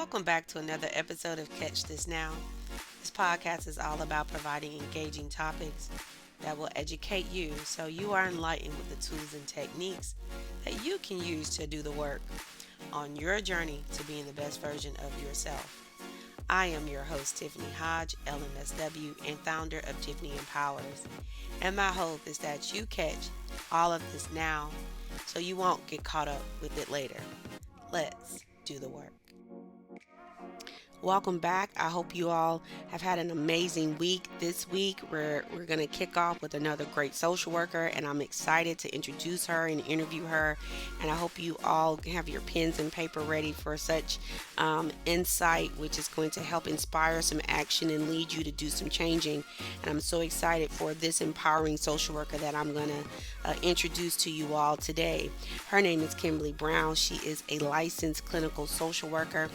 welcome back to another episode of Catch This Now. This podcast is all about providing engaging topics that will educate you so you are enlightened with the tools and techniques that you can use to do the work on your journey to being the best version of yourself. I am your host, Tiffany Hodge, LMSW, and founder of Tiffany Empowers. And my hope is that you catch all of this now so you won't get caught up with it later. Let's do the work. Welcome back. I hope you all have had an amazing week. This week, we're going to kick off with another great social worker, and I'm excited to introduce her and interview her. And I hope you all have your pens and paper ready for such insight, which is going to help inspire some action and lead you to do some changing. And I'm so excited for this empowering social worker that I'm going to introduce to you all today. Her name is Kimberly Brown. She is a licensed clinical social worker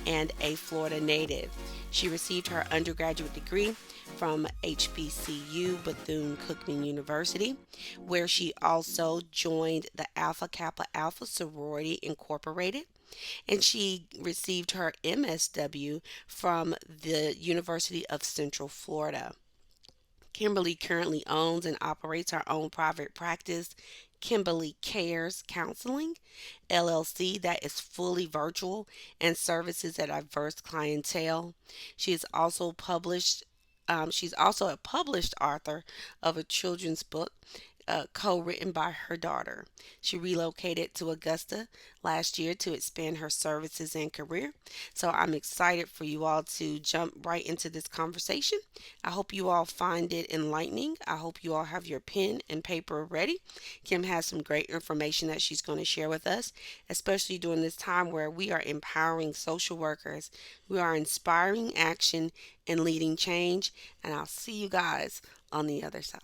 and a Florida native. She received her undergraduate degree from HBCU Bethune-Cookman University, where she also joined the Alpha Kappa Alpha Sorority Incorporated, and she received her MSW from the University of Central Florida. Kimberly currently owns and operates her own private practice, Kimberly Kares Counseling LLC, that is fully virtual and services a diverse clientele. She is also published. She's also a published author of a children's book co-written by her daughter. She relocated to Augusta last year to expand her services and career. So I'm excited for you all to jump right into this conversation. I hope you all find it enlightening. I hope you all have your pen and paper ready. Kim has some great information that she's going to share with us, especially during this time where we are empowering social workers. We are inspiring action and leading change. And I'll see you guys on the other side.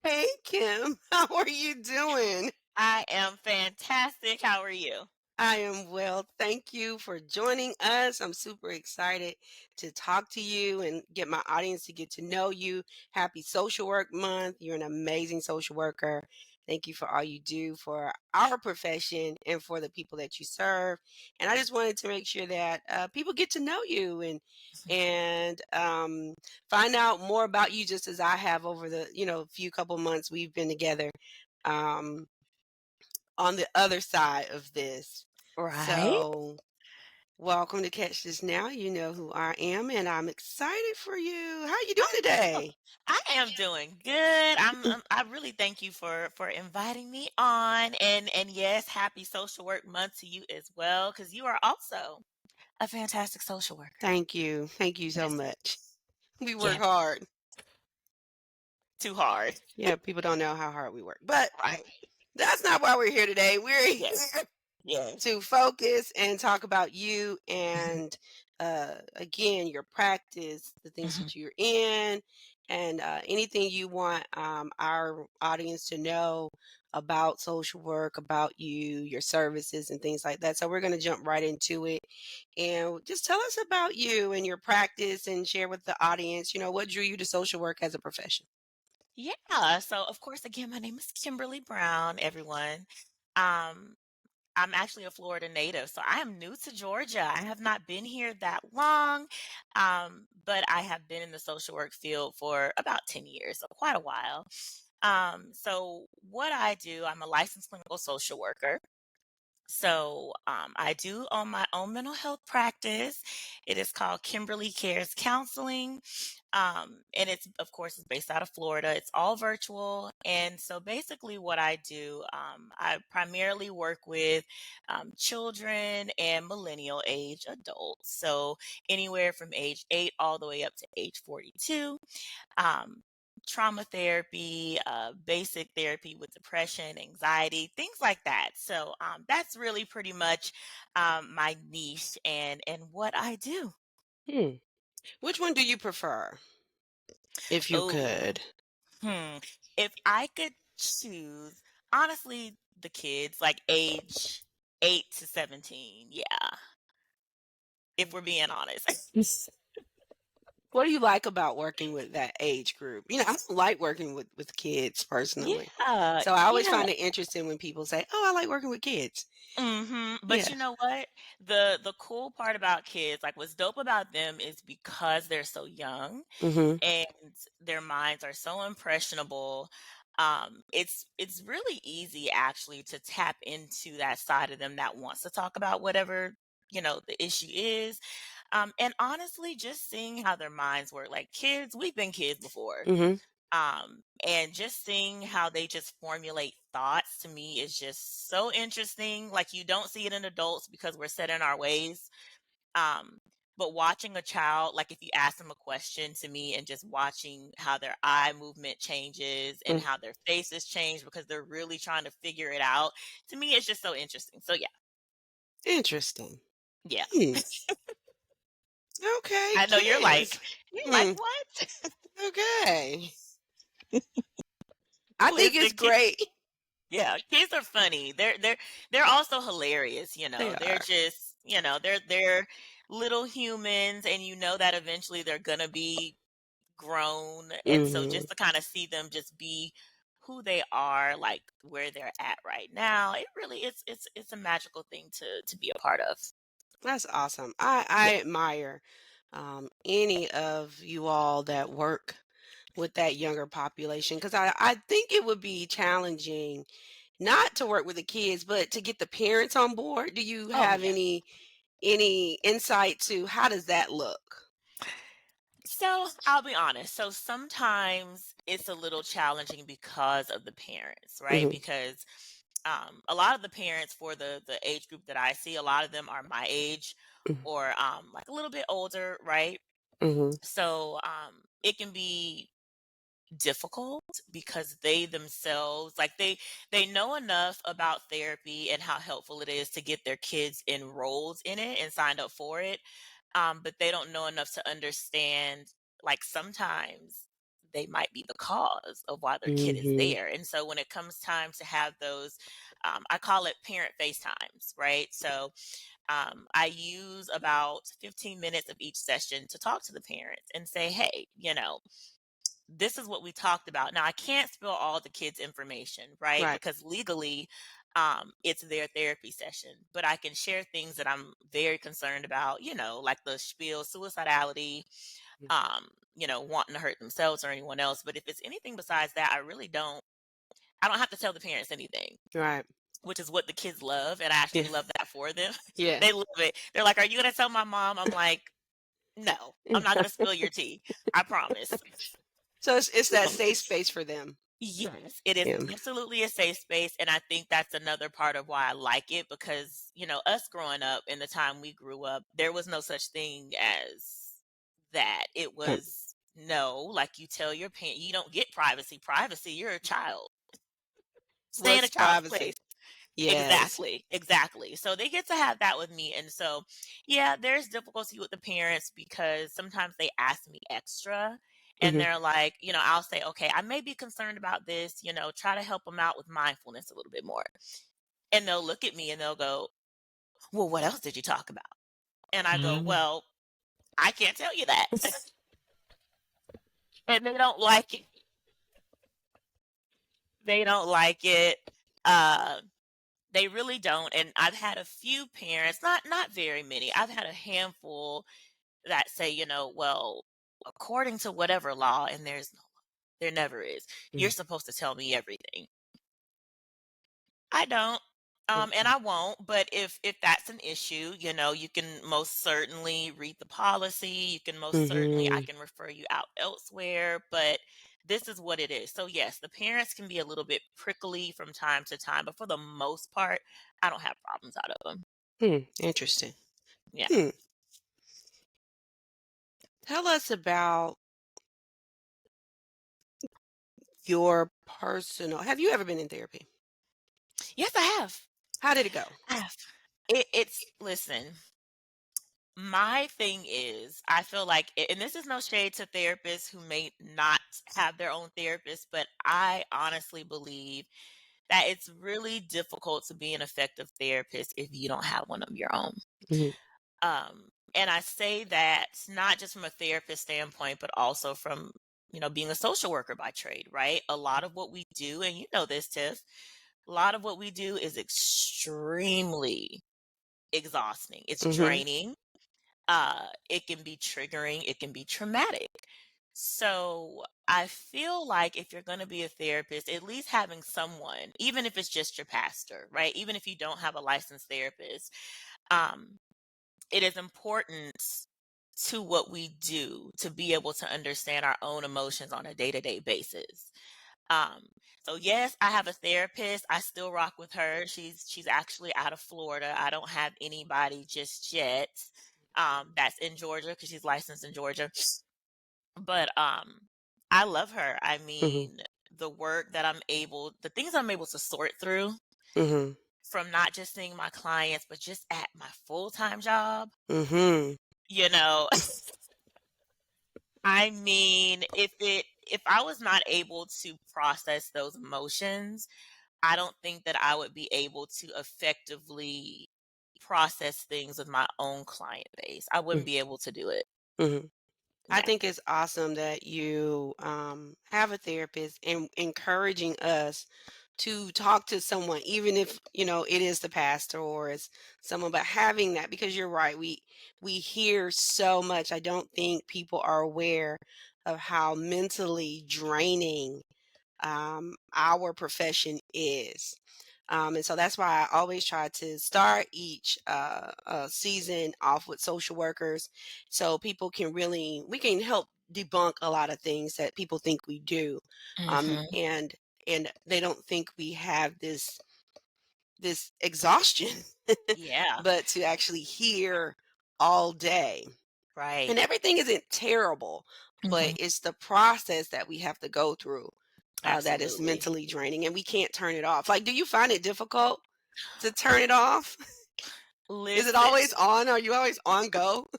Hey Kim, how are you doing? I am fantastic. How are you? I am well. Thank you for joining us. I'm super excited to talk to you and get my audience to get to know you. Happy Social Work Month. You're an amazing social worker. Thank you for all you do for our profession and for the people that you serve. And I just wanted to make sure that people get to know you and find out more about you, just as I have over the few couple months we've been together. Um, on the other side of this. Right? So, welcome to Catch This Now. You know who I am, and I'm excited for you. How you doing Oh, today? I am doing good. I really thank you for inviting me on, and yes, happy Social Work Month to you as well, because you are also a fantastic social worker. Thank you. Thank you so Yes, much. We work yeah, hard. too hard. Yeah, people don't know how hard we work. But Right? that's not why we're here today. We're Yes, here yes. to focus and talk about you Mhm, and again your practice, the things mhm. that you're in, and anything you want our audience to know about social work, about you, your services, and things like that. So we're going to jump right into it and just tell us about you and your practice and share with the audience, what drew you to social work as a profession. Yeah. So, of course, again, my name is Kimberly Brown. Everyone. Um, I'm actually a Florida native, so I am new to Georgia. I have not been here that long, but I have been in the social work field for about 10 years, so quite a while. So what I do, I'm a licensed clinical social worker. So I do own my own mental health practice. It is called Kimberly Kares Counseling, and it's of course it's based out of Florida. It's all virtual, and so basically what I do, I primarily work with children and millennial age adults. So anywhere from age 8 all the way up to age 42, um, trauma therapy, basic therapy with depression, anxiety, things like that. So that's really pretty much my niche and what I do. Hmm. Which one do you prefer, if you Oh, could? hmm. If I could choose, honestly, the kids like age 8 to 17. Yeah, if we're being honest. What do you like about working with that age group? I don't like working with kids personally. Yeah, So I always yeah. find it interesting when people say, "Oh, I like working with kids." But Yeah. you know what? The cool part about kids, like what's dope about them is because they're so young Mhm. and their minds are so impressionable. It's really easy actually to tap into that side of them that wants to talk about whatever, the issue is. And honestly, just seeing how their minds work, like kids, we've been kids before. Mhm. And just seeing how they just formulate thoughts to me is just so interesting. Like you don't see it in adults because we're set in our ways. Um, but watching a child, like if you ask them a question to me and just watching how their eye movement changes and Mm. how their faces change because they're really trying to figure it out, to me it's just so interesting. So yeah, Interesting. yeah. Hmm. Okay, I know kids. you're like, Hmm. what? Okay. I think it's Listen, great. yeah, kids are funny. They're also hilarious, They They're are. just, they're little humans and you know that eventually they're gonna be grown. And so Mhm. just to kind of see them just be who they are, like where they're at right now, it really it's a magical thing to be a part of. That's awesome. I Yeah. admire any of you all that work with that younger population because I think it would be challenging not to work with the kids, but to get the parents on board. Do you Oh have yeah. any insight to how does that look? So I'll be honest. So sometimes it's a little challenging because of the parents, right? Mhm. Because a lot of the parents for the age group that I see, a lot of them are my age Mhm. or like a little bit older, right? Mhm. So it can be difficult because they themselves like they know enough about therapy and how helpful it is to get their kids enrolled in it and signed up for it, but they don't know enough to understand, like sometimes they might be the cause of why their kid is Mhm. there. And so when it comes time to have those, I call it parent FaceTimes, right? So I use about 15 minutes of each session to talk to the parents and say, hey, this is what we talked about. Now, I can't spill all the kids' information, right? Right. Because legally, it's their therapy session, but I can share things that I'm very concerned about, like the spiel, suicidality, wanting to hurt themselves or anyone else. But if it's anything besides that, I don't have to tell the parents anything, Right. which is what the kids love. And I Yeah. actually love that for them. Yeah. They love it. They're like, are you going to tell my mom? I'm like, no, I'm not going to spill your tea. I promise. So it's that safe space for them. Yes, it is Yeah. absolutely a safe space, and I think that's another part of why I like it because, us growing up in the time we grew up, there was no such thing as that. It Right. was no, like you tell your parent, you don't get privacy. Privacy, you're a child. Stay in a What's child's privacy? place. Yes. Exactly, exactly. So they get to have that with me. And so, yeah, there's difficulty with the parents because sometimes they ask me extra and Mhm. they're like, I'll say, okay, I may be concerned about this, try to help them out with mindfulness a little bit more. And they'll look at me and they'll go, well, what else did you talk about? And I go, Mm. well, I can't tell you that. And they don't like it. They don't like it. Uh, They really don't, and I've had a few parents, not very many. I've had a handful that say, "Well, according to whatever law," and there never is. "You're Mm, supposed to tell me everything." I don't, and okay. I won't. But if that's an issue, you can most certainly read the policy. You can most certainly, I Mhm. can refer you out elsewhere. But this is what it is. So yes, the parents can be a little bit prickly from time to time, but for the most part, I don't have problems out of them. Interesting. Yeah. Hmm. Tell us about your personal have you ever been in therapy? Yes, I have. How did it go? I have. It's listen. My thing is, I feel like, and this is no shade to therapists who may not have their own therapist, but I honestly believe that it's really difficult to be an effective therapist if you don't have one of your own. Mhm, And I say that not just from a therapist standpoint, but also from, being a social worker by trade, right? A lot of what we do, and you know this, Tiff, a lot of what we do is extremely exhausting. It's mhm, draining. It can be triggering, it can be traumatic. So I feel like if you're going to be a therapist, at least having someone, even if it's just your pastor, right? Even if you don't have a licensed therapist, um, it is important to what we do to be able to understand our own emotions on a day-to-day basis. Um, so yes, I have a therapist. I still rock with her. She's actually out of Florida. I don't have anybody just yet that's in Georgia because she's licensed in Georgia. But I love her. I mhm, mean, the things I'm able to sort through mhm, from not just seeing my clients, but just at my full-time job, mhm, you know, I mean, if I was not able to process those emotions, I don't think that I would be able to effectively process things with my own client base. I wouldn't mm, be able to do it. mhm. I Yeah. think it's awesome that you have a therapist and encouraging us to talk to someone, even if it is the pastor or it's someone. But having that, because you're right, we hear so much. I don't think people are aware of how mentally draining our profession is. And so that's why I always try to start each season off with social workers so people can we can help debunk a lot of things that people think we do. Um, Mhm. and and they don't think we have this exhaustion, Yeah. but to actually hear all day. Right. And everything isn't terrible, but Mhm. it's the process that we have to go through that is Absolutely. mentally draining, and we can't turn it off. Like, do you find it difficult to turn it off? Is it Listen, always on? Are you always on go?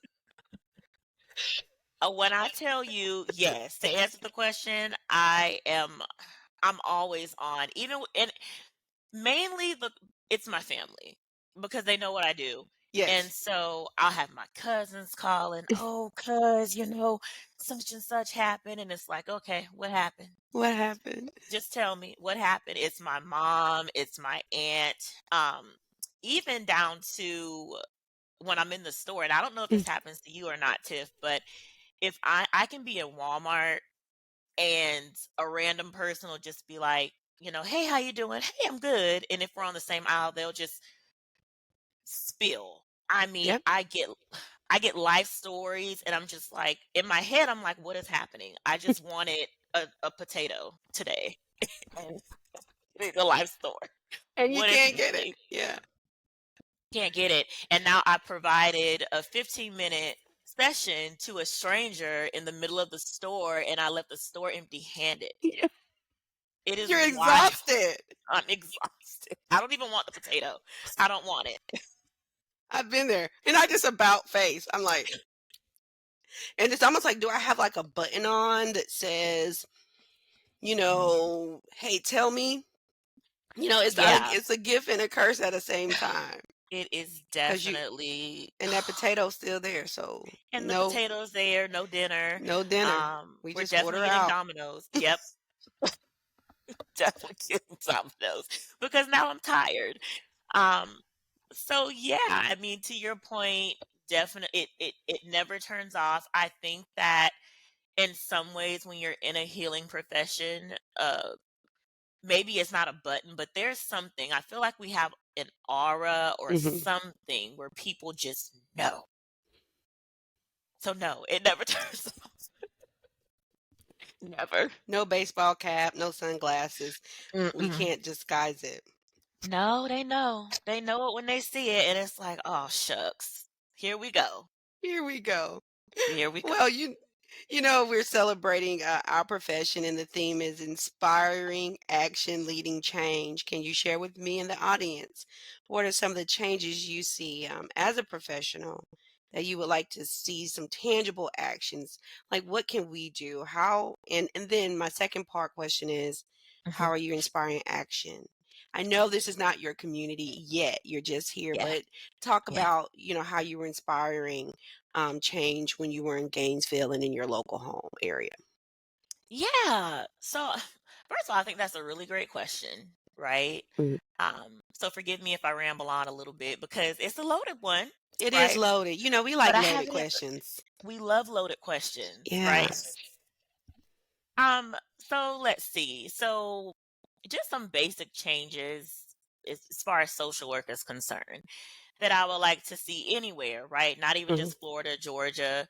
when I tell you yes, to answer the question, I'm always on. And mainly it's my family because they know what I do. And Yes. so I'll have my cousins calling, "Oh, cuz, such and such happened." And it's like, "Okay, what happened? What happened? Just tell me what happened." It's my mom, it's my aunt, even down to when I'm in the store. And I don't know if Mm, this happens to you or not, Tiff, but if I can be in Walmart and a random person will just be like, "Hey, how you doing?" "Hey, I'm good." And if we're on the same aisle, they'll just spill. I mean, yep. I get life stories, and I'm just like, in my head, I'm like, what is happening? I just wanted a potato today and the life story. And you What is can't get it. happening? Yeah. Can't get it. And now I provided a 15-minute session to a stranger in the middle of the store, and I left the store empty handed. Yeah. It is You're wild. exhausted. I'm exhausted. I don't even want the potato. I don't want it. I've been there. And I just about face. I'm like, and it's almost like, do I have like a button on that says, hey, tell me? It's like Yeah, it's a gift and a curse at the same time. it is 'Cause you definitely. and that potato's still there, so And the no potatoes there, no dinner. no dinner. We We're just definitely order getting out. Domino's. Yep, definitely getting Domino's because now I'm tired. Um, so yeah, I mean, to your point, definitely it never turns off. I think that in some ways when you're in a healing profession, maybe it's not a button, but there's something. I feel like we have an aura or Hmm. something where people just know. So no, it never turns off. Never. No baseball cap, no sunglasses. We Mm-mm. can't disguise it. No, they know. They know it when they see it, and it's like, oh shucks, here we go. Here we go. Here we go. Well, we're celebrating our profession, and the theme is inspiring action, leading change. Can you share with me and the audience what are some of the changes you see as a professional that you would like to see some tangible actions? Like, what can we do? How? And then my second part question is, how Hmm. are you inspiring action? I know this is not your community yet. You're just here, Yeah, but talk yeah, about, how you were inspiring change when you were in Gainesville and in your local home area? yeah. So, first of all, I think that's a really great question, right? Mhm. So forgive me if I ramble on a little bit because it's a loaded one, It is right? loaded. We But like I loaded haven't. questions. We love loaded questions, Yeah. right? So let's see. So just some basic changes as far as social work is concerned that I would like to see anywhere, right? Not even Mhm. just Florida, Georgia.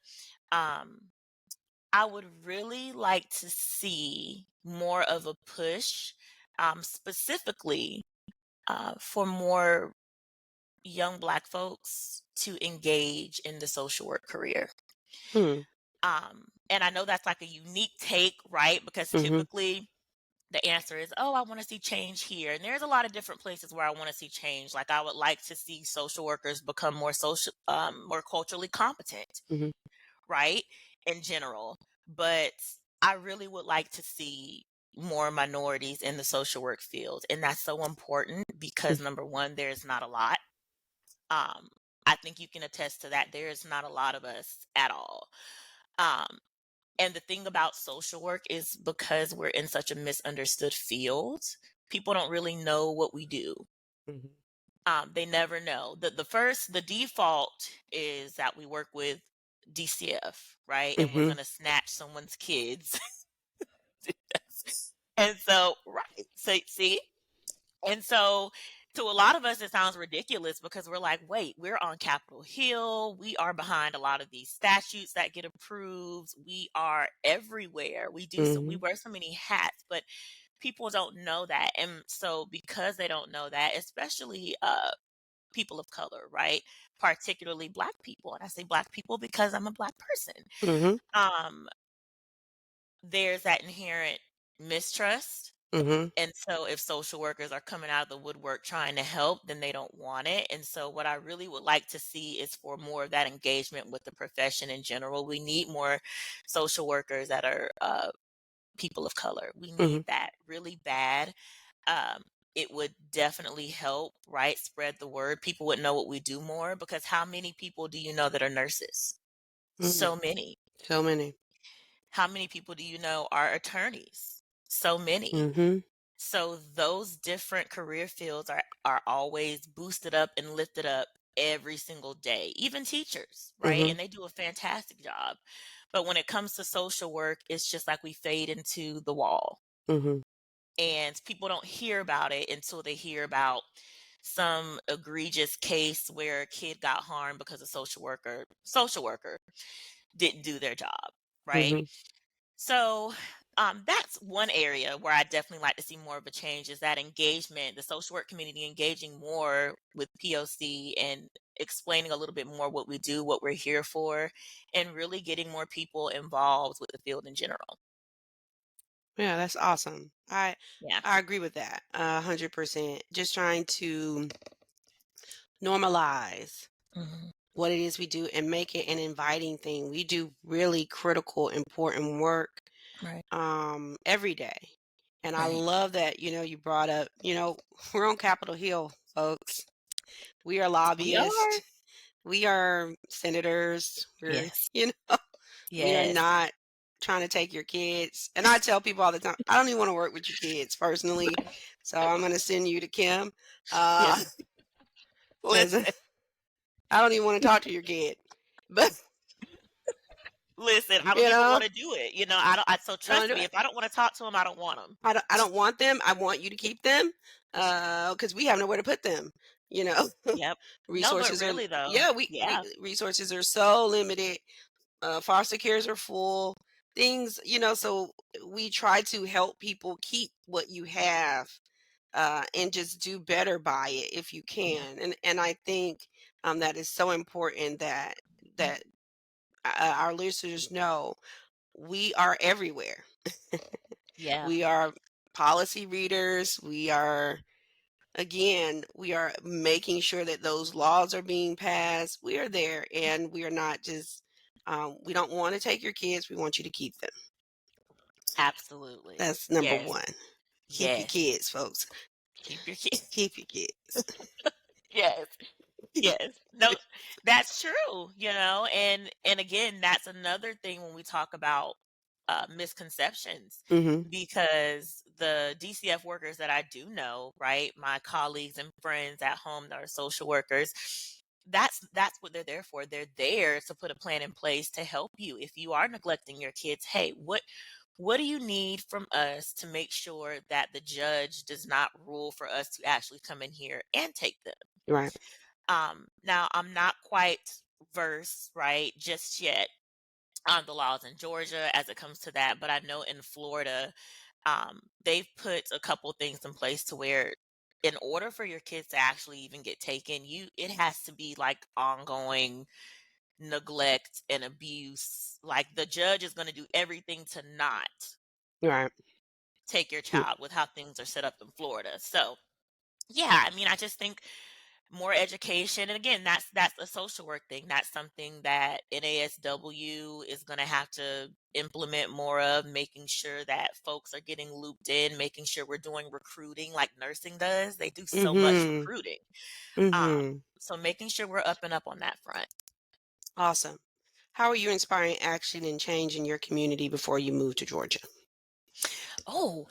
Um, I would really like to see more of a push, specifically for more young Black folks to engage in the social work career. Hmm. And I know that's like a unique take, right? Because Mhm. typically the answer is, oh, I want to see change here. And there's a lot of different places where I want to see change. Like I would like to see social workers become more more culturally competent, Mhm. right? In general. But I really would like to see more minorities in the social work field. And that's so important because Mhm. number one, there's not a lot. Um, I think you can attest to that. There's not a lot of us at all. Um, and the thing about social work is because we're in such a misunderstood field, people don't really know what we do. Mhm. They never know. The default is that we work with DCF, right? And we're Mhm. gonna snatch someone's kids. And so, right. So see, and so to a lot of us, it sounds ridiculous because we're like, wait, we're on Capitol Hill. We are behind a lot of these statutes that get approved. We are everywhere. We Mhm. wear so many hats, but people don't know that. And so because they don't know that, especially people of color, right? Particularly Black people. And I say Black people because I'm a Black person. Mhm. Um, there's that inherent mistrust, Mhm. and so if social workers are coming out of the woodwork trying to help, then they don't want it. And so what I really would like to see is for more of that engagement with the profession in general. We need more social workers that are people of color. We need Mhm. that really bad. Um, it would definitely help, right? Spread the word. People would know what we do more because how many people do you know that are nurses? Mhm. So many. So many. How many people do you know are attorneys? So many. Mhm. So those different career fields are always boosted up and lifted up every single day. Even teachers, right? Mhm. And they do a fantastic job. But when it comes to social work, it's just like we fade into the wall. Mhm. And people don't hear about it until they hear about some egregious case where a kid got harmed because a social worker didn't do their job, right? Mhm. So that's one area where I definitely like to see more of a change is that engagement, the social work community engaging more with POC and explaining a little bit more what we do, what we're here for, and really getting more people involved with the field in general. Yeah, that's awesome. I Yeah. I agree with that 100%. Just trying to normalize Hmm. what it is we do and make it an inviting thing. We do really critical, important work Right. every day. And I Right. love that, you brought up, we're on Capitol Hill, folks. We are We are. lobbyists. We are senators. Yes. We are Yes. not trying to take your kids. And I tell people all the time, I don't even want to work with your kids personally. So I'm going to send you to Kim. Uh, Yes. As Listen, I don't even want to talk to your kid, but listen, I don't you even know, wanna do it, I don't so I don't trust do me, it. if I don't wanna talk to him, I don't want him. I don't want them. I want you to keep them, because we have nowhere to put them. You know, Yep. No, but resources are really though, yeah. yeah, Resources are so limited. Foster cares are full. Things, so we try to help people keep what you have, and just do better by it if you yeah, can. And I think that is so important that our listeners know we are everywhere. yeah, We are policy readers. We are making sure that those laws are being passed. We are there, and we are not just. We don't want to take your kids. We want you to keep them. absolutely. That's number Yes, one. Keep your yes. kids, folks. Keep your kid. Keep your kids. Yes. Yes. No, that's true, and again, that's another thing when we talk about misconceptions Hmm. because the DCF workers that I do know, right, my colleagues and friends at home that are social workers, that's what they're there for. They're there to put a plan in place to help you if you are neglecting your kids. Hey, what do you need from us to make sure that the judge does not rule for us to actually come in here and take them? Right. Now I'm not quite versed, right, just yet on the laws in Georgia as it comes to that, but I know in Florida, they've put a couple things in place to where in order for your kids to actually even get taken, it has to be like ongoing neglect and abuse. Like the judge is going to do everything to not Right. take your Mm. child with how things are set up in Florida. So, yeah, I mean, I just think more education, and again, that's a social work thing. That's something that NASW is going to have to implement more of, making sure that folks are getting looped in, making sure we're doing recruiting like nursing does. They do so much Mhm. recruiting. Mhm. So making sure we're up and up on that front. Awesome. How are you inspiring action and change in your community before you move to Georgia? Oh,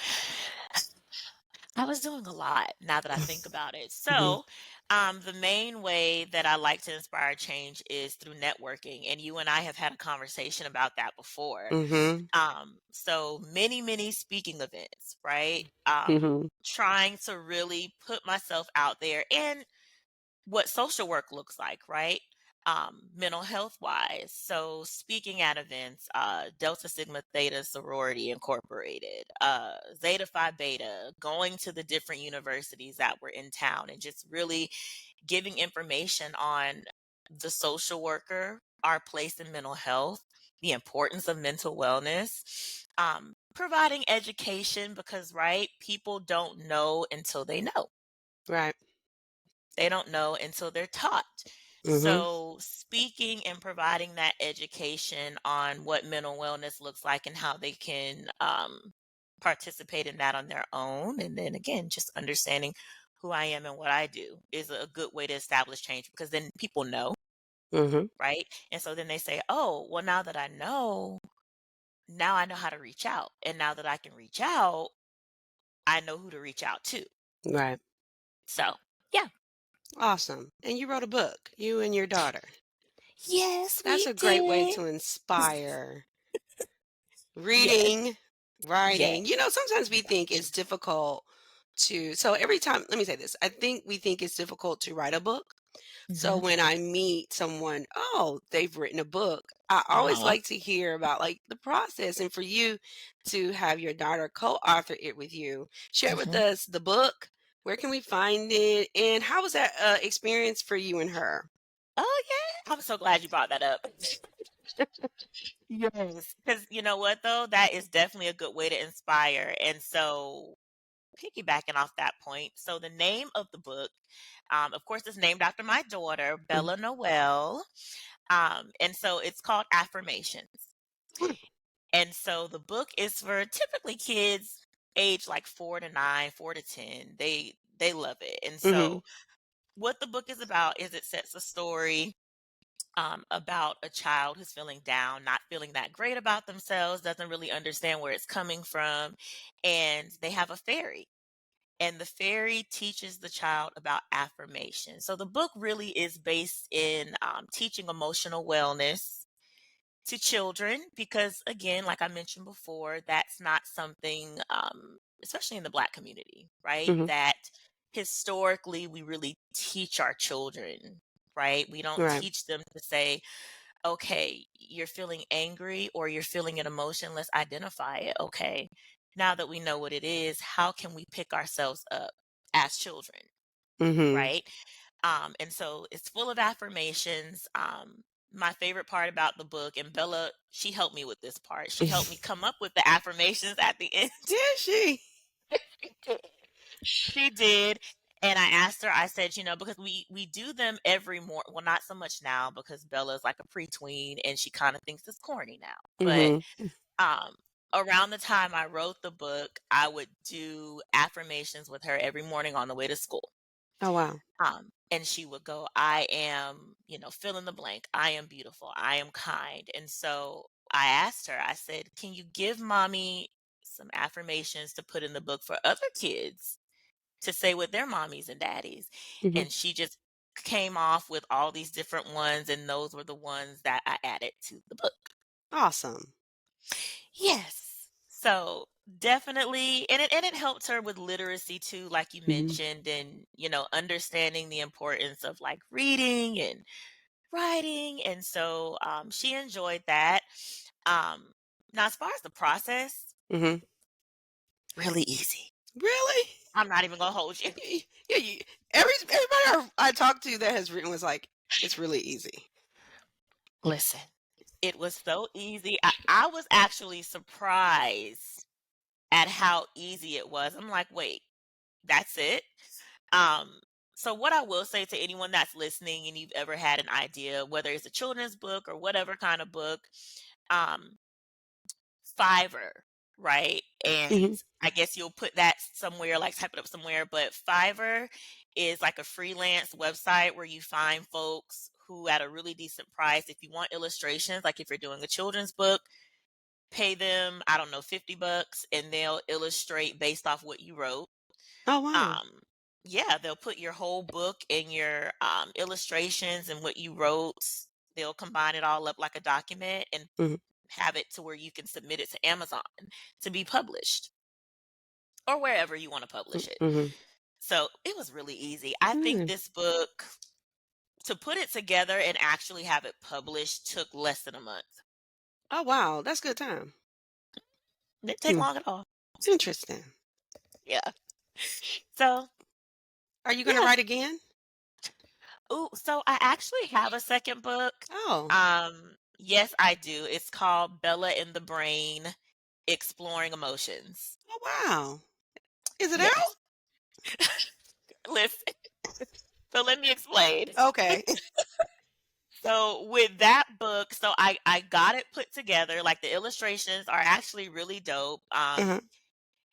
I was doing a lot now that I think about it. Mhm. So, the main way that I like to inspire change is through networking. And you and I have had a conversation about that before. Mhm. So many speaking events, right? Mhm. Trying to really put myself out there and what social work looks like, right? Mental health wise. So speaking at events, Delta Sigma Theta Sorority Incorporated, Zeta Phi Beta, going to the different universities that were in town and just really giving information on the social worker, our place in mental health, the importance of mental wellness, providing education because, right, people don't know until they know. Right. They don't know until they're taught. Mhm. So, speaking and providing that education on what mental wellness looks like and how they can participate in that on their own. And then again, just understanding who I am and what I do is a good way to establish change because then people know, Mhm. right? And so then they say, oh, well, now that I know, now I know how to reach out. And now that I can reach out, I know who to reach out to. Right. So, yeah. Awesome. And you wrote a book, you and your daughter. Yes, That's we a great way did. to inspire. Yes. Reading, Yes. writing. Sometimes we think it's Yes. difficult so every time, let me say this. I think we think it's difficult to write a book. So Mhm. when I meet someone, oh, they've written a book, I always Uh-huh. like to hear about like the process and for you to have your daughter co-author it with you. Share with Mhm. us the book. Where can we find it? And how was that experience for you and her? Oh, yeah. I'm so glad you brought that up. Yes. Because you know what, though? That is definitely a good way to inspire. And so, piggybacking off that point, so the name of the book, of course, is named after my daughter, Mhm. Bella Noel. And so it's called Affirmations. And so the book is for typically kids age like 4 to 9, 4 to 10. They love it. And Mhm. so what the book is about is it sets a story about a child who's feeling down, not feeling that great about themselves, doesn't really understand where it's coming from, and they have a fairy. and the fairy teaches the child about affirmation. So the book really is based in teaching emotional wellness to children because, again, like I mentioned before, that's not something, especially in the Black community, right? Mhm. That historically we really teach our children, right? We don't Right. teach them to say, okay, you're feeling angry or you're feeling an emotion. Let's identify it. Okay. Now that we know what it is, how can we pick ourselves up as children? Mhm. Right. And so it's full of affirmations. My favorite part about the book, and Bella, she helped me with this part. She helped me come up with the affirmations at the end. Did she? She did. And I asked her, I said, because we do them every morning. Well, not so much now because Bella's like a pre-tween and she kind of thinks it's corny now. But Mhm. um around the time I wrote the book, I would do affirmations with her every morning on the way to school. Oh, wow. And she would go, I am, fill in the blank. I am beautiful. I am kind. And so I asked her, I said, can you give mommy some affirmations to put in the book for other kids to say with their mommies and daddies? Mhm. And she just came off with all these different ones. And those were the ones that I added to the book. Awesome. Yes. So definitely, and it helped her with literacy too, like you Mhm. mentioned, and understanding the importance of like reading and writing, and so she enjoyed that. Um, Now, as far as the process, Mhm. really easy. Really? I'm not even gonna hold you. Yeah. Everybody I talked to that has written was like, it's really easy. Listen, it was so easy. I was actually surprised at how easy it was. I'm like, wait, that's it? Um, so what I will say to anyone that's listening and you've ever had an idea, whether it's a children's book or whatever kind of book, um, Fiverr, right? And Mhm. I guess you'll put that somewhere, like type it up somewhere, but Fiverr is like a freelance website where you find folks who at a really decent price, if you want illustrations, like if you're doing a children's book, pay them, I don't know, $50 and they'll illustrate based off what you wrote. Oh, wow. um yeah, they'll put your whole book and your illustrations and what you wrote, they'll combine it all up like a document and Mhm. have it to where you can submit it to Amazon to be published or wherever you want to publish it. Mhm. So it was really easy. I think Mm. this book, to put it together and actually have it published, took less than a month. Oh, wow. That's good time. It didn't take Hmm. long at all. Interesting. Yeah. So Are you going to yeah. write again? Ooh, so I actually have a second book. Oh. Yes, I do. It's called Bella in the Brain, Exploring Emotions. Oh, wow. Is it Yes. out? Listen, so let me explain. Okay. So with that book, so I got it put together. Like the illustrations are actually really dope. Uh-huh.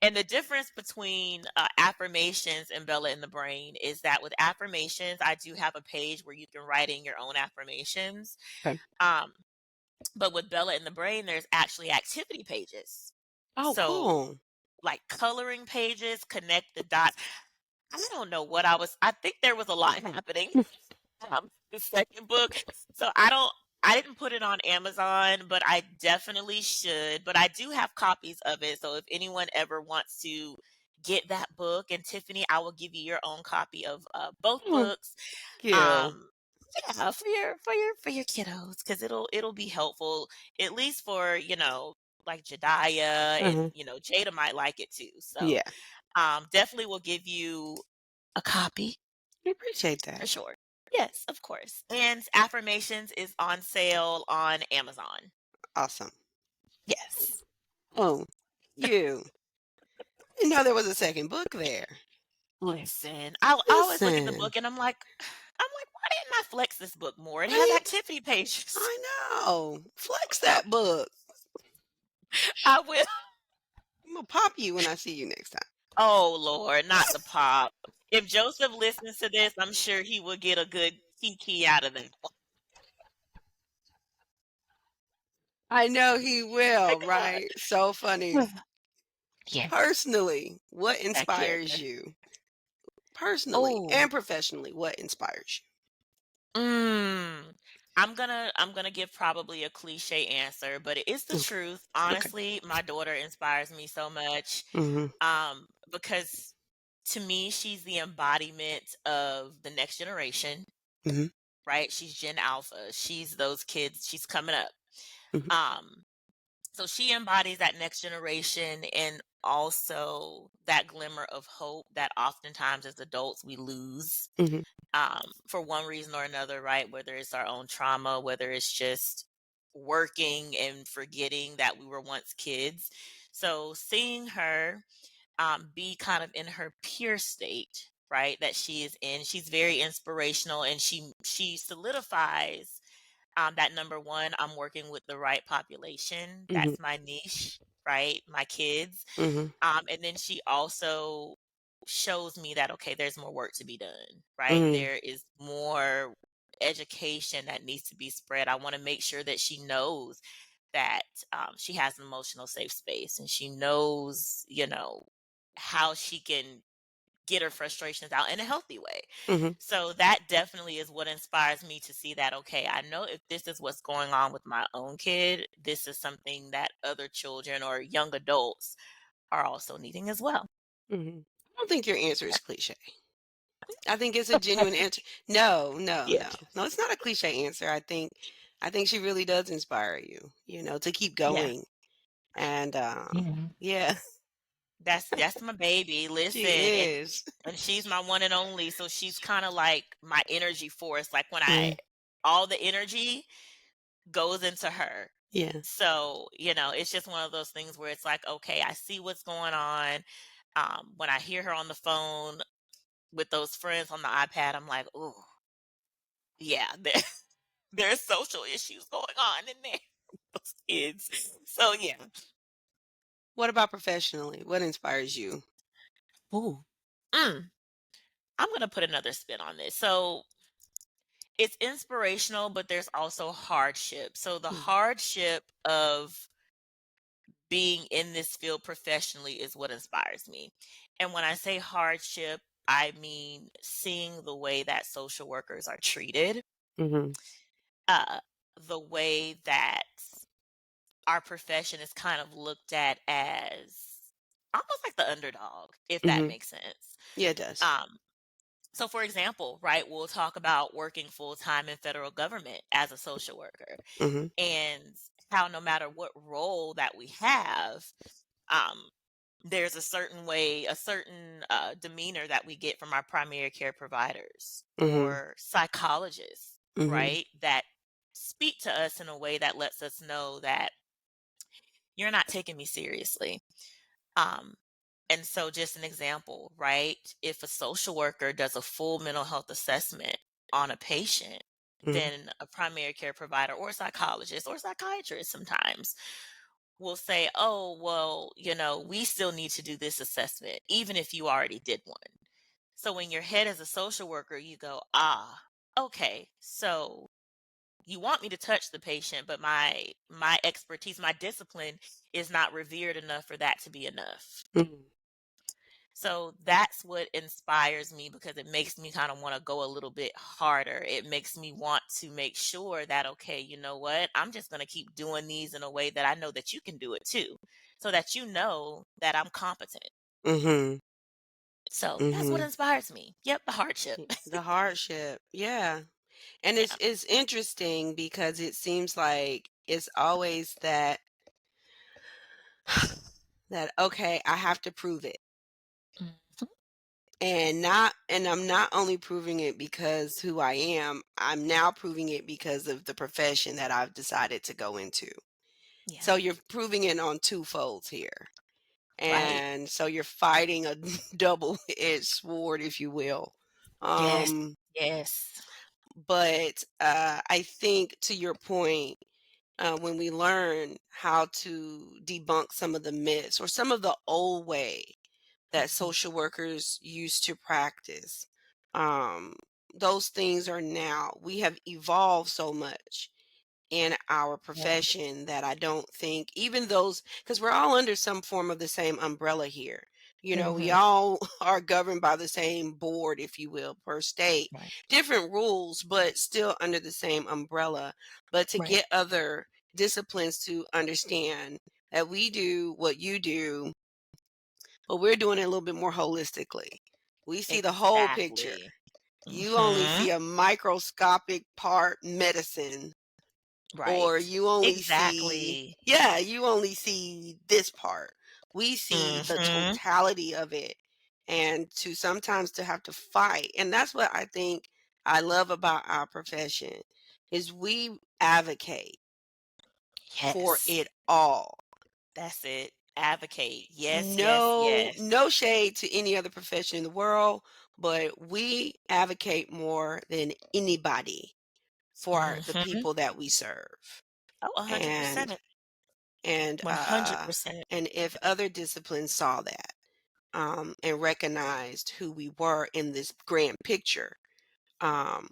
And the difference between affirmations and Bella in the Brain is that with affirmations, I do have a page where you can write in your own affirmations. Okay. Um, But with Bella in the Brain, there's actually activity pages. Oh, So, cool. like coloring pages, connect the dots. I don't know what I think there was a lot happening. The second book. So I didn't put it on Amazon, but I definitely should. But I do have copies of it. So if anyone ever wants to get that book, and Tiffany, I will give you your own copy of both Oh, books. thank you. Um, yeah, for your kiddos, because it'll be helpful, at least for, like Jediah, and Uh-huh. Jada might like it too. So Yeah. definitely will give you a copy I appreciate for that. sure. Yes, of course. And Affirmations is on sale on Amazon. Awesome. Yes. Oh, you. I didn't know there was a second book there. Listen, I always look at the Listen. book and I'm like, why didn't I flex this book more? It has Right? activity pages. I know. Flex that book. I will. I'm gonna pop you when I see you next time. Oh Lord, not the pop. If Joseph listens to this, I'm sure he will get a good kiki out of that. I know he will, right? So funny. Yes. Personally, what That inspires character. you? Personally Oh. and professionally, what inspires Mm. I'm gonna give probably a cliche answer, but it is the you? Okay. truth. Okay. Honestly, my daughter inspires me so much, Mhm. because to me, she's the embodiment of the next generation, Mhm. right? She's Gen Alpha. She's those kids. She's coming up. Mhm. Um, so she embodies that next generation and also that glimmer of hope that oftentimes as adults we lose, Mhm. for one reason or another, right? Whether it's our own trauma, whether it's just working and forgetting that we were once kids. So seeing her, be kind of in her pure state, right? That she is in, she's very inspirational, and she solidifies, that number one, I'm working with the right population. Mhm. That's my niche, right? My kids. Mhm. And then she also shows me that, okay, there's more work to be done, right? Mhm. There is more education that needs to be spread. I want to make sure that she knows that, she has an emotional safe space, and she knows, how she can get her frustrations out in a healthy way. Mhm. So that definitely is what inspires me to see that, okay, I know if this is what's going on with my own kid, this is something that other children or young adults are also needing as well. Mhm. I don't think your answer is cliche. I think it's a genuine answer. No, no, Yeah. no. No, it's not a cliche answer. I think she really does inspire you, to keep Yeah. going. And Mhm. yeah, That's my baby. she Listen, is. and she's my one and only, so she's kind of like my energy force. Like when I Mhm. all the energy goes into her. Yeah. So, it's just one of those things where it's like, okay, I see what's going on. When I hear her on the phone with those friends on the iPad, I'm like, oh, yeah, there's social issues going on in there. Those kids. So, yeah. What about professionally? What inspires you? Ooh. Mm, I'm going to put another spin on this. So, it's inspirational, but there's also hardship. So, the Mhm. hardship of being in this field professionally is what inspires me. And when I say hardship, I mean seeing the way that social workers are treated, Mhm. uh, the way that our profession is kind of looked at as almost like the underdog, if that Mhm. makes sense. Yeah, it does. Um, so, for example, right, we'll talk about working full time in federal government as a social worker Mhm. and how no matter what role that we have, um, there's a certain way, a certain demeanor that we get from our primary care providers Mhm. or psychologists, Mhm. right? That speak to us in a way that lets us know that you're not taking me seriously. Um, and so, just an example, right? If a social worker does a full mental health assessment on a patient, Mhm. then a primary care provider or psychologist or psychiatrist sometimes will say, oh, well, we still need to do this assessment, even if you already did one. So in your head as a social worker, you go, okay, so you want me to touch the patient, but my expertise, my discipline is not revered enough for that to be enough. Mhm. So that's what inspires me because it makes me kind of want to go a little bit harder. It makes me want to make sure that, okay, you know what? I'm just going to keep doing these in a way that I know that you can do it too, so that you know that I'm competent. Mhm. So that's what Mhm. inspires me. Yep, the hardship. The hardship. Yeah. And it's Yeah. it's interesting because it seems like it's always that okay, I have to prove it. Mhm. And I'm not only proving it because who I am, I'm now proving it because of the profession that I've decided to go into. Yeah. So you're proving it on two folds here. Right. And so you're fighting a double-edged sword, if you will. Yes. Um, Yes. but I think to your point, when we learn how to debunk some of the myths or some of the old way that Mhm. social workers used to practice. Um, those things are now, we have evolved so much. in our Yes. profession that I don't think even those, because we're all under some form of the same umbrella here. We Mhm. all are governed by the same board, if you will, per state. Right. Different rules, but still under the same umbrella. But to Right. get other disciplines to understand that we do what you do, but we're doing it a little bit more holistically. We see the whole picture. Exactly. You only Mhm. see a microscopic part medicine, or Right. you only see, Exactly. yeah, you only see this part. We see the Mhm. totality of it, and to sometimes to have to fight. And that's what I think I love about our profession is we advocate for Yes. it all. That's it. Advocate. Yes, yes, No, yes. no shade to any other profession in the world, but we advocate more than anybody for the Mhm. people that we serve. Oh, And 100%. and uh 100%. and if other disciplines saw that, and recognized who we were in this grand picture, um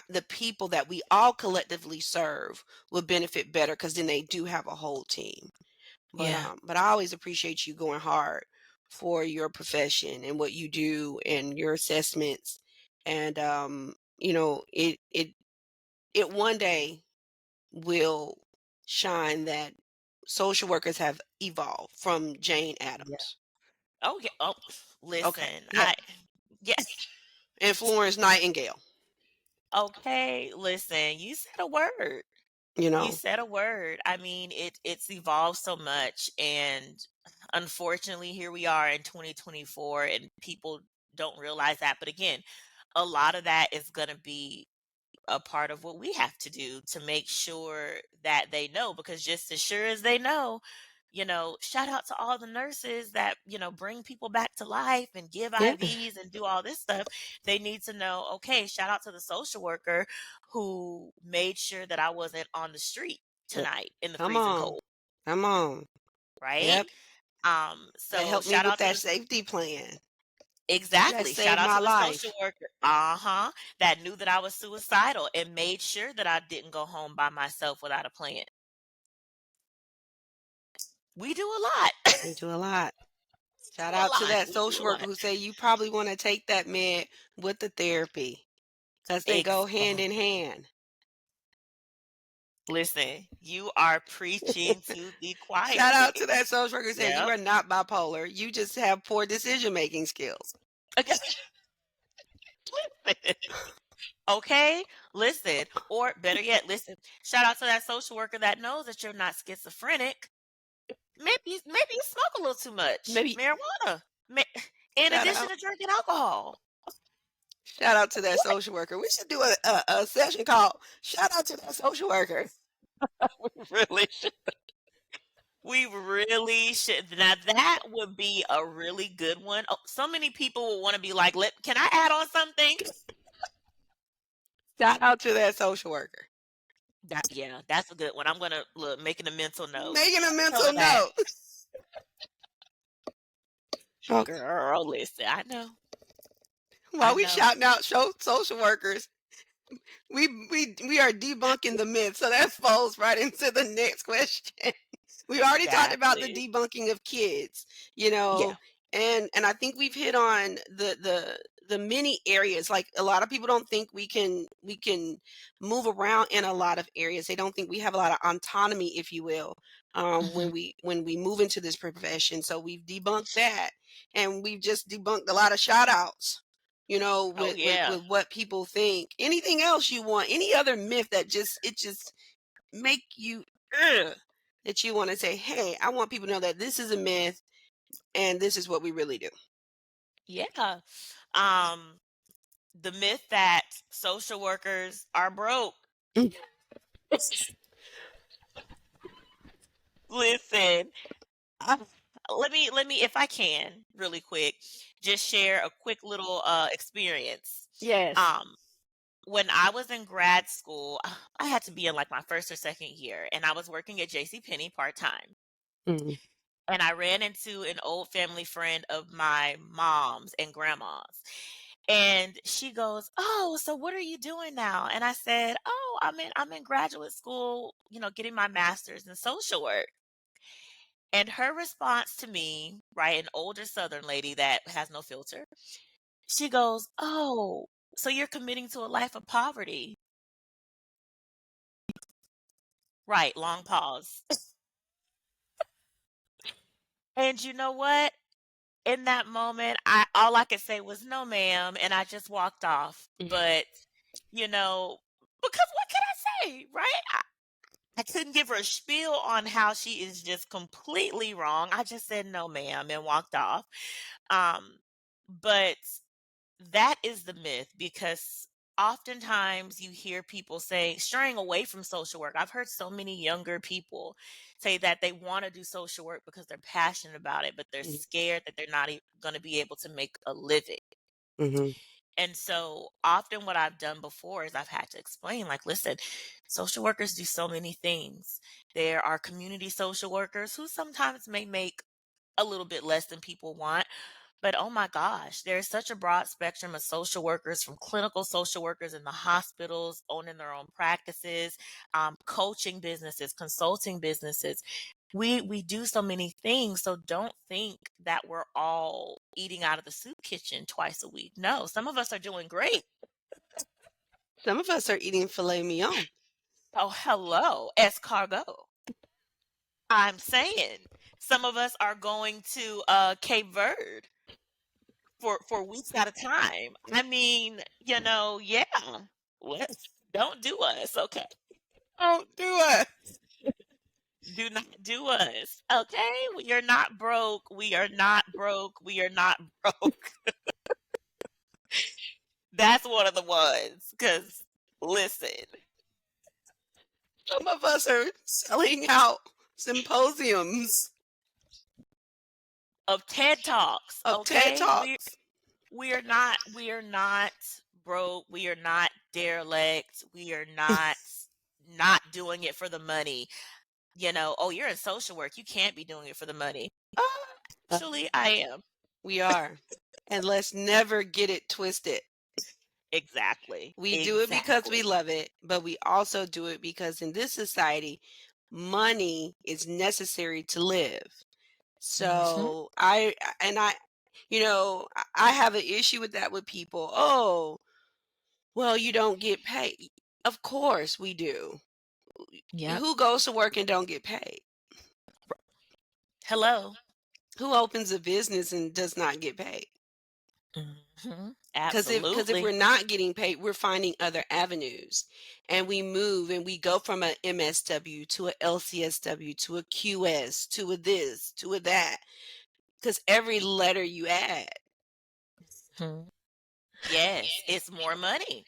the people that we all collectively serve would benefit better, because then they do have a whole team. But Yeah. um, but I always appreciate you going hard for your profession and what you do and your assessments. And it one day will shine that social workers have evolved from Jane Yeah. Addams. Oh, yeah. Oh, Okay. listen, Yeah. yes. And Florence Nightingale, Okay, listen, you said a word. you You know. said a word. I mean, it's evolved so much, and unfortunately, here we are in 2024, and people don't realize that. But again, a lot of that is going to be a part of what we have to do to make sure that they know, because just as sure as they know, shout out to all the nurses that, bring people back to life and give Yeah. IVs and do all this stuff. They need to know, okay, shout out to the social worker who made sure that I wasn't on the street Uh, tonight in the Come freezing on. cold, Come on. right? Yep. That So helped me shout with out to that the safety plan. That exactly. Shout saved out my to the social life. worker. Uh-huh. That knew that I was suicidal and made sure that I didn't go home by myself without a plan. We do a lot. We do a lot. Do Shout a out to lot. that We do social a worker lot. who say you probably want to take that med with the therapy, because they go hand Oh, in hand. listen, you are preaching to the choir, Shout out to Tiffany. that social worker who says you Yep. are not bipolar. You just have poor decision making skills. Listen. Okay, listen, or better yet, listen. Shout out to that social worker that knows that you're not schizophrenic. Maybe you smoke a little too much Maybe marijuana, ma- in shout addition out. to drinking alcohol. Shout out to that social worker. We should do a session called "Shout Out to That Social Worker." Really? We really should. Now that would be a really good one. Oh, so many people will want to be like, can I add on something? Shout out to that social worker. Yeah, that's a good one. I'm gonna look making a mental note. Making a Tell her mental that, note. Okay. girl. Listen, I While we know. shouting out social workers, we are debunking the myth. So that falls right into the next question. We already talked about the Exactly. debunking of kids, you know, Yeah. and I think we've hit on the many areas. Like, a lot of people don't think we can move around in a lot of areas. They don't think we have a lot of autonomy, if you will, Hmm. when we move into this profession. So we've debunked that, and we've just debunked a lot of shout outs. Oh With yeah. what people think. Anything else you want? Any other myth that just make you ugh, that you want to say, hey, I want people to know that this is a myth and this is what we really do. Yeah. Um, the myth that social workers are broke. Mm. Listen, I, let me, if I can, really quick, just share a quick little experience. Yes. Um, when I was in grad school, I had to be in like my first or second year, and I was working at J.C. Penney part time. Mm. And I ran into an old family friend of my mom's and grandma's. And she goes, "Oh, so what are you doing now?" And I said, "Oh, I'm in graduate school, getting my master's in social work." And her response to me, right, an older Southern lady that has no filter, she goes, "Oh, so you're committing to a life of poverty." Right, long pause. And you know what? In that moment, I all I could say was, "No, ma'am," and I just walked off. But, you know, because what can I say, right? I couldn't give her a spiel on how she is just completely wrong. I just said, "No, ma'am," and walked off. But that is the myth, because oftentimes you hear people say straying away from social work. I've heard so many younger people say that they want to do social work because they're passionate about it, but they're scared that they're not going to be able to make a living. Mm-hmm. And so often what I've done before is I've had to explain, like, listen, social workers do so many things. There are community social workers who sometimes may make a little bit less than people want. But oh my gosh, there's such a broad spectrum of social workers, from clinical social workers in the hospitals, owning their own practices, coaching businesses, consulting businesses. We do so many things. So don't think that we're all eating out of the soup kitchen twice a week. No, some of us are doing great. Some of us are eating filet mignon. Oh, hello, escargot. I'm saying some of us are going to Cape Verde for weeks at a time. I mean, yeah. Let's don't do us, okay? Don't do it. Do not do us, okay? We are not broke. We are not broke. We are not broke. That's one of the ones. Cause listen, Some of us are selling out symposiums of TED Talks, of TED okay? We Talks. we are not broke. We are not derelict. We are not doing it for the money. Oh, you're in social work. You can't be doing it for the money. Actually, I am. We are. And let's never get it twisted. Exactly. We do it because we Exactly. love it, but we also do it because in this society, money is necessary to live. Mhm. So and I, I have an issue with that with people. Oh, well, you don't get paid. Of course we do. Yep. Who goes to work and don't get paid? Hello. Who opens a business and does not get paid? Because if we're Absolutely. not getting paid, we're finding other avenues, and we move and we go from a MSW to a LCSW to a QS to a this to a that, because every letter you add. Mhm. Yes, it's more money.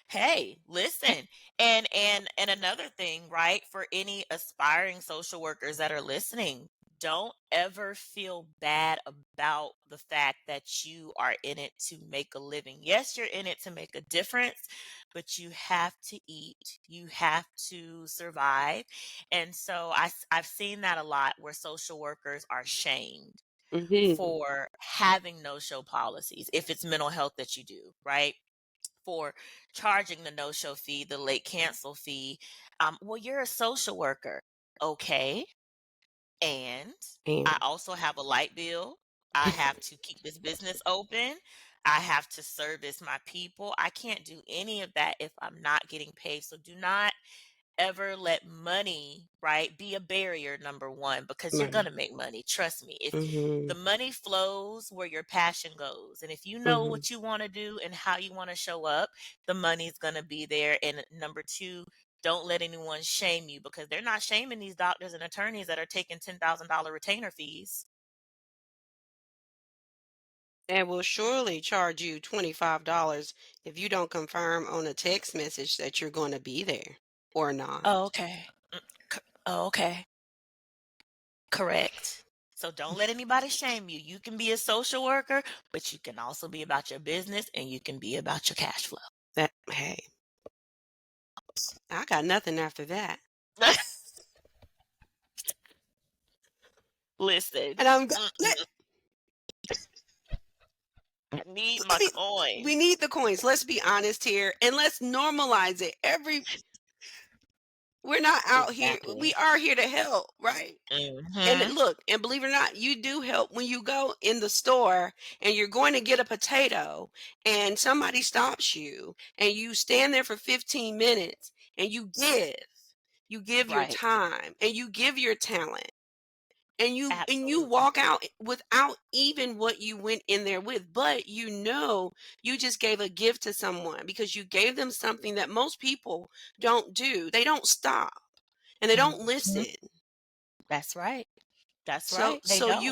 Hey, listen. And another thing, right? For any aspiring social workers that are listening, don't ever feel bad about the fact that you are in it to make a living. Yes, you're in it to make a difference, but you have to eat. You have to survive. And so I've seen that a lot, where social workers are shamed Hmm. for having no-show policies if it's mental health that you do, right? For charging the no-show fee, the late cancel fee. Well, you're a social worker. Okay. And I And also have a light bill. I have to keep this business open. I have to service my people. I can't do any of that if I'm not getting paid. So do not ever let money, right, be a barrier, number one, because you're going right. to make money. Trust me. If Hmm. the money flows where your passion goes, and if you know Hmm. what you want to do and how you want to show up, the money's going to be there. And number two, don't let anyone shame you, because they're not shaming these doctors and attorneys that are taking $10,000 retainer fees. And will surely charge you $25 if you don't confirm on a text message that you're going to be there or not. Oh, okay. Oh, okay. Correct. So don't let anybody shame you. You can be a social worker, but you can also be about your business, and you can be about your cash flow. That, hey, I got nothing after that. Listen. And I'm Mm-mm. I need I my mean, coin. we need the coins. Let's be honest here and let's normalize it. We're not out here. We Exactly. are here to help, right? And Mhm. look, and believe it or not, you do help when you go in the store and you're going to get a potato and somebody stops you and you stand there for 15 minutes and you give your Right. time and you give your talent and you Absolutely. walk out without even what you went in there with, but you just gave a gift to someone because you gave them something that most people don't do. They don't stop and they don't Mhm. listen. That's right. That's So right. They so don't.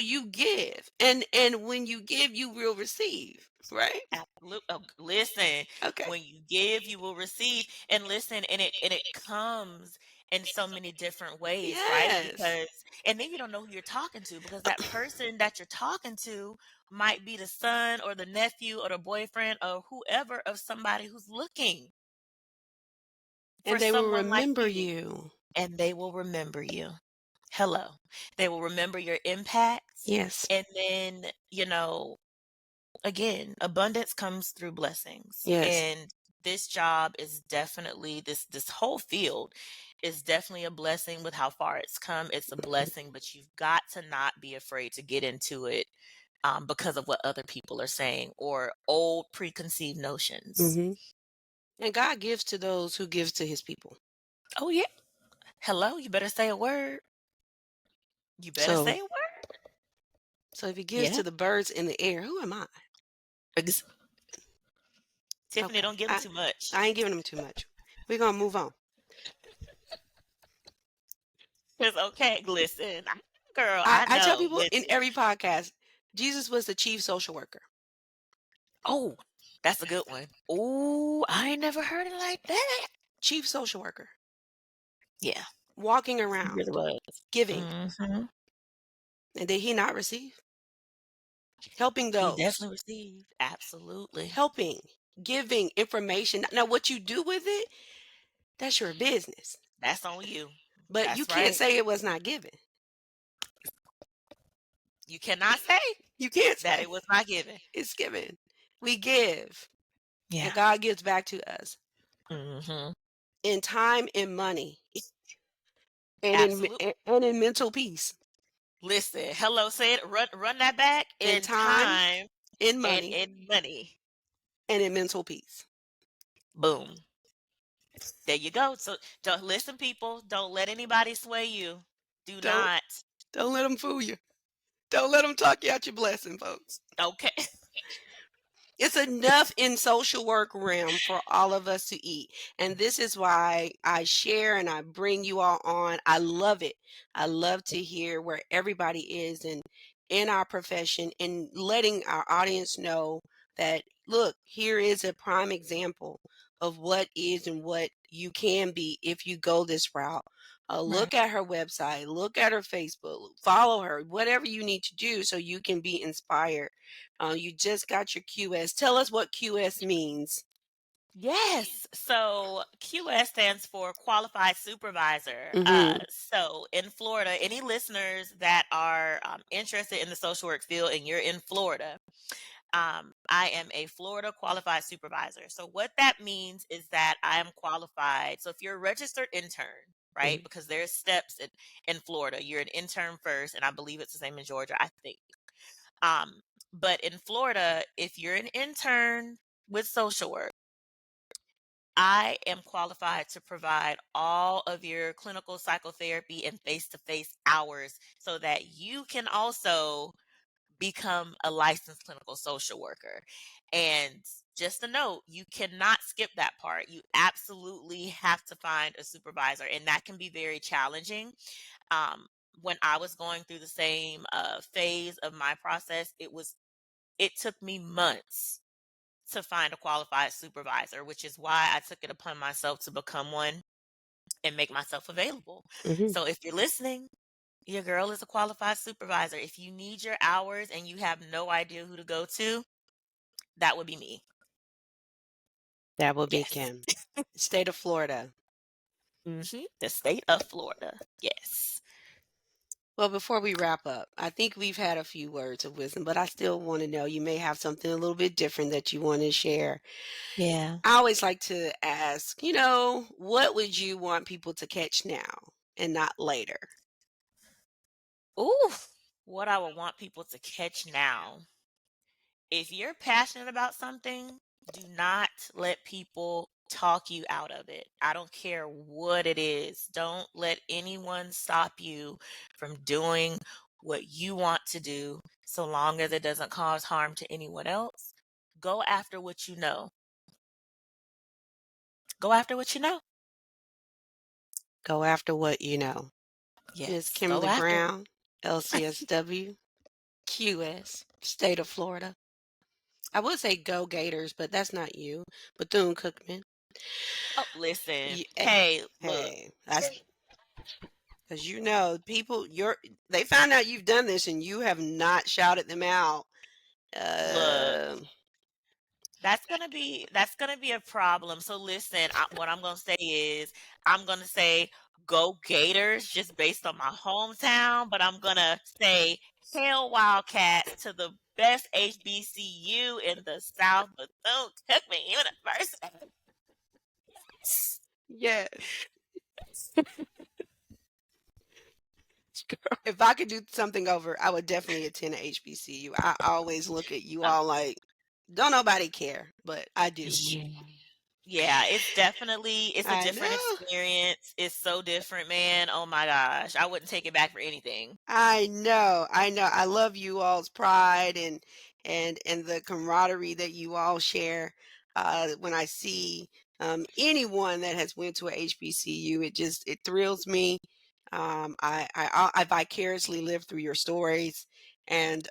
you give, and when you give, you will receive, right? Absolutely. Oh, listen, Okay. when you give, you will receive. And listen, and it comes in so many different ways, right? Yes. Because and then you don't know who you're talking to because that person that you're talking to might be the son or the nephew or the boyfriend or whoever of somebody who's looking for And they will someone like remember you, you. and they will remember you. Hello. They will remember your impact. Yes. And then, again, abundance comes through blessings. Yes. And this job is definitely this whole field is definitely a blessing with how far it's come. It's a blessing, but you've got to not be afraid to get into it because of what other people are saying or old preconceived notions. Hmm. And God gives to those who gives to his people. Oh yeah. Hello, you better say a word. You better So say a word. so if he gives Yeah. to the birds in the air, who am I? Ex- Tiffany, Okay. don't give them I too much. I ain't giving them too much. We're gonna move on. It's okay. Listen, girl, I, I I tell know. people in Listen. every podcast, Jesus was the chief social worker. Oh, that's a good one. Oh, I ain't never heard it like that. Chief social worker. Yeah, Walking he really around, was. giving. Hmm. And did he not receive? Helping He those. definitely received. Absolutely. Helping. Giving information. Now what you do with it, that's your business. That's on you. But you That's can't right. say it was not given. You cannot say You can't that say it was not given. it's given. We give. And Yeah. God gives back to us Hmm. in time and money and Absolutely. in mental peace. Listen, hello, say it. Run that back In in time, time in and money, in money. and in mental peace. Boom. There you go. So don't listen, people. Don't let anybody sway you. Do Don't not. don't let them fool you. Don't let them talk you out your blessing, folks. Okay. It's enough in social work realm for all of us to eat. And this is why I share and I bring you all on. I love it. I love to hear where everybody is in our profession and letting our audience know that look, here is a prime example of what is and what you can be if you go this route. Right. Look at her website, look at her Facebook, follow her, whatever you need to do so you can be inspired. You just got your QS. Tell us what QS means. Yes. So QS stands for Qualified Supervisor. Mm-hmm. So in Florida, any listeners that are interested in the social work field and you're in Florida, I am a Florida Qualified Supervisor. So what that means is that I am qualified. So if you're a registered intern, right? Hmm. Because there's steps in Florida. You're an intern first, and I believe it's the same in Georgia, I think. Um, but in Florida, if you're an intern with social work, I am qualified to provide all of your clinical psychotherapy and face to face hours so that you can also become a licensed clinical social worker. And just a note, you cannot skip that part. You absolutely have to find a supervisor, and that can be very challenging. Um, when I was going through the same phase of my process, it took me months to find a qualified supervisor, which is why I took it upon myself to become one and make myself available. Hmm. So if you're listening, your girl is a qualified supervisor. If you need your hours and you have no idea who to go to, that would be me. That will be Yes. Kim. State of Florida. The state of Florida. Yes. Well, before we wrap up, I think we've had a few words of wisdom, but I still want to know, you may have something a little bit different that you want to share. Yeah. I always like to ask, what would you want people to catch now and not later? Ooh, what I would want people to catch now. If you're passionate about something, do not let people talk you out of it. I don't care what it is. Don't let anyone stop you from doing what you want to do so long as it doesn't cause harm to anyone else. Go after what you know. Go after what you know. Go after what you know. Miss Yes, go Kimberly after. Brown, LCSW, QS, State of Florida. I would say go Gators, but that's not you. Bethune Cookman. Oh, listen. Eh, Hey, look, hey, that's because they found out you've done this and you have not shouted them out. look. Uh, That's gonna be a problem. So listen, what I'm gonna say is I'm gonna say go Gators just based on my hometown, but I'm gonna say hell Wildcats to the best HBCU in the South, Bethune Cookman University. yes. If I could do something over, I would definitely attend a HBCU. I always look at you Um, all like, don't nobody care, but I do. yeah. Yeah, it's a I different know. experience. It's so different, man. Oh my gosh. I wouldn't take it back for anything. I know. I know. I love you all's pride and the camaraderie that you all share. When I see anyone that has went to a HBCU, it thrills me. I vicariously live through your stories, and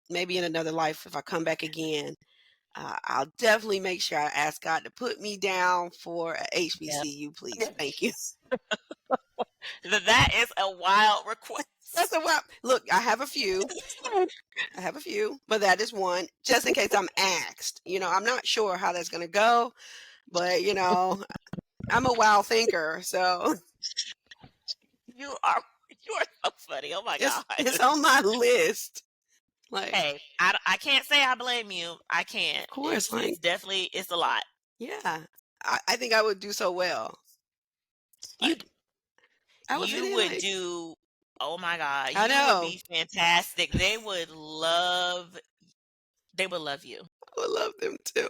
maybe in another life, if I come back again, I'll definitely make sure I ask God to put me down for a Yeah. HBCU, please. Thank you. That is a wild That's request. a while. Look, I have a few. I have a few, but that is one, just in case I'm asked. I'm not sure how that's gonna go, but I'm a wild thinker, so You are you are so funny. Oh my it's god. it's on my list. Like, Hey, I can't say I blame you. I can't. of course, It's like, definitely it's a lot. yeah, I think I would do so well. You Like, I would fit you in. would Like, do oh my god. I You would know, be fantastic. They would love you. I would love them too.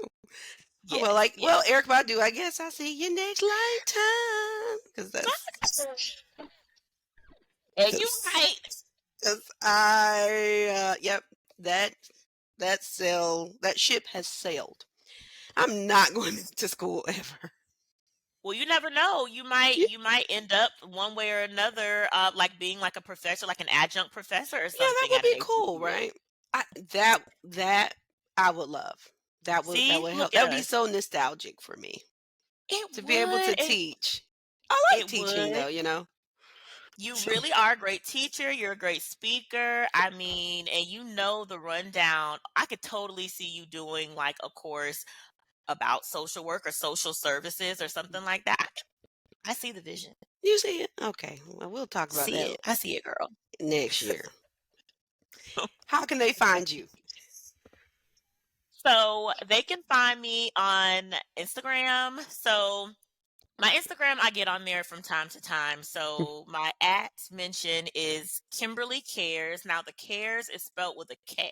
Oh, well, Yes, yes. Eric Badu, I guess I'll see you next lifetime, because And you because right. yep, that that ship has sailed. I'm not going to school ever. Well, you never know. You might Yeah, you might end up one way or another, like being like a professor, like an adjunct professor or yeah, that something would at an be cool, HBCU. right? That I would love. That See, would help. look That at would be us. so nostalgic for me It to be able to would. teach. I like It teaching would. though. You So really are a great teacher. You're a great speaker. I mean, and you know the rundown. I could totally see you doing like a course about social work or social services or something like that. I see the vision. you see it? Okay. Well, we'll talk about See that it. I see it, girl. next year. How can they find you? So they can find me on Instagram. So my Instagram, I get on there from time to time. So my at mention is Kimberly Kares. Now the Cares is spelled with a K,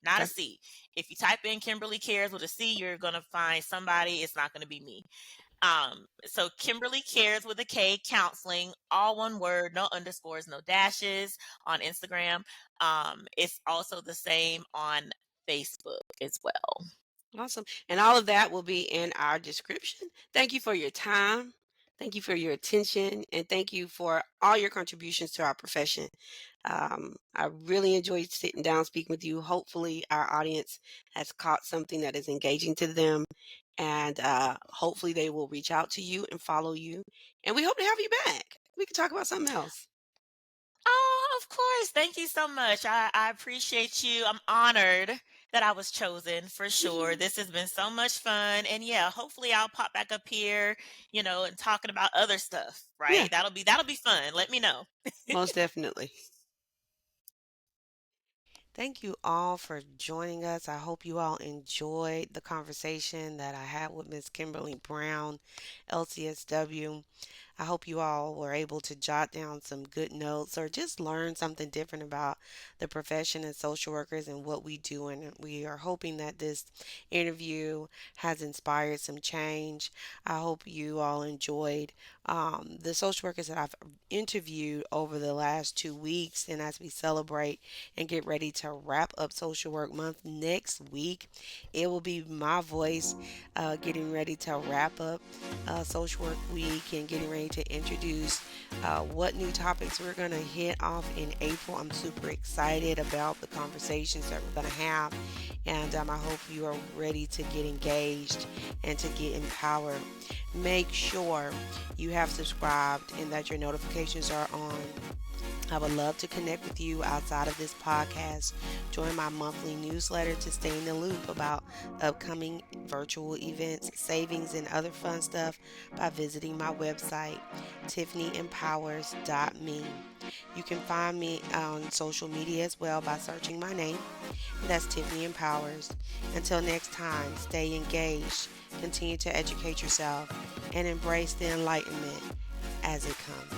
not a Okay. C. If you type in Kimberly Cares with a C, you're gonna find somebody. It's not gonna be me. So Kimberly Cares with a K Counseling, all one word, no underscores, no dashes on Instagram. It's also the same on Facebook as well. Awesome. And all of that will be in our description. Thank you for your time. Thank you for your attention. And thank you for all your contributions to our profession. I really enjoyed sitting down speaking with you. Hopefully, our audience has caught something that is engaging to them. And hopefully, they will reach out to you and follow you. And we hope to have you back. We can talk about something else. Oh, of course. Thank you so much. I appreciate you. I'm honored that I was chosen for sure. This has been so much fun. And yeah, hopefully I'll pop back up here, and talking about other stuff, Yeah, right? That'll be fun. Let me know. most definitely. Thank you all for joining us. I hope you all enjoyed the conversation that I had with Miss Kimberly Brown, LCSW. I hope you all were able to jot down some good notes or just learn something different about the profession as social workers and what we do. And we are hoping that this interview has inspired some change. I hope you all enjoyed the social workers that I've interviewed over the last 2 weeks. And as we celebrate and get ready to wrap up Social Work Month next week, it will be my voice getting ready to wrap up Social Work Week and getting ready to introduce what new topics we're going to hit off in April. I'm super excited about the conversations that we're going to have, and I hope you are ready to get engaged and to get empowered. Make sure you have subscribed and that your notifications are on. I would love to connect with you outside of this podcast. Join my monthly newsletter to stay in the loop about upcoming virtual events, savings, and other fun stuff by visiting my website, tiffanyempowers.me. You can find me on social media as well by searching my name. That's Tiffany Empowers. Until next time, stay engaged, continue to educate yourself, and embrace the enlightenment as it comes.